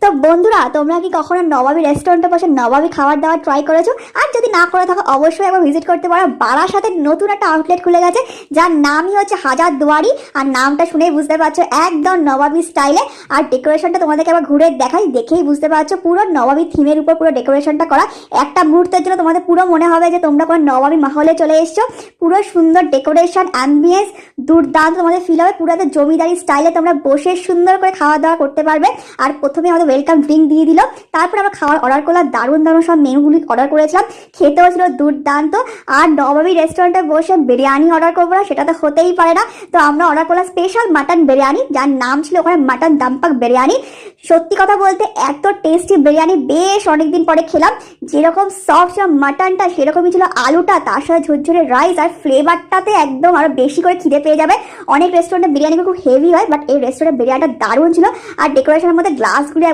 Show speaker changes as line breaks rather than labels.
তো বন্ধুরা, তোমরা কি কখনো নবাবী রেস্টুরেন্টে বসে নবাবী খাবার দাবার ট্রাই করেছো? আর যদি না করে থাকো অবশ্যই একবার ভিজিট করতে পারো। বারাসাতের নতুন একটা আউটলেট খুলে গেছে, যার নামই হচ্ছে হাজার দুয়ারি। আর নামটা শুনেই বুঝতে পারছো একদম নবাবী স্টাইলে। আর ডেকোরেশনটা তোমাদেরকে আবার ঘুরে দেখাই, দেখেই বুঝতে পারছো পুরো নবাবী থিমের উপর পুরো ডেকোরেশনটা করা। একটা মুহূর্তের জন্য তোমাদের পুরো মনে হবে যে তোমরা কোনো নবাবী মহলে চলে এসছো। পুরো সুন্দর ডেকোরেশন, অ্যাম্বিয়েন্স দুর্দান্ত তোমাদের ফিল হবে। পুরো জমিদারি স্টাইলে তোমরা বসে সুন্দর করে খাওয়া দাওয়া করতে পারবে। আর প্রথমে আমাদের ওয়েলকাম ড্রিঙ্ক দিয়ে দিল, তারপর আমরা খাওয়ার অর্ডার করলাম। দারুণ দারুণ সব মেনুগুলি অর্ডার করেছিলাম, খেতেও ছিল দুর্দান্ত। আর নবাবী রেস্টুরেন্টে বসে বিরিয়ানি অর্ডার করবো না, সেটা তো হতেই পারে না। তো আমরা অর্ডার করলাম স্পেশাল মাটন বিরিয়ানি, যার নাম ছিল ওখানে মাটন দাম্পাক বিরিয়ানি। সত্যি কথা বলতে এত টেস্টি বিরিয়ানি বেশ অনেকদিন পরে খেলাম। যেরকম সফট ছিল মাটনটা, সেরকমই ছিল আলুটা, তার সাথে ঝরঝরে রাইস। আর ফ্লেভারটাতে একদম আরো বেশি করে খিদে পেয়ে যাবে। অনেক রেস্টুরেন্টের বিরিয়ানিগুলো খুব হেভি হয়, বাট এই রেস্টুরেন্টের বিরিয়ানিটা দারুণ ছিল। আর ডেকোরেশনের মধ্যে গ্লাসগুলি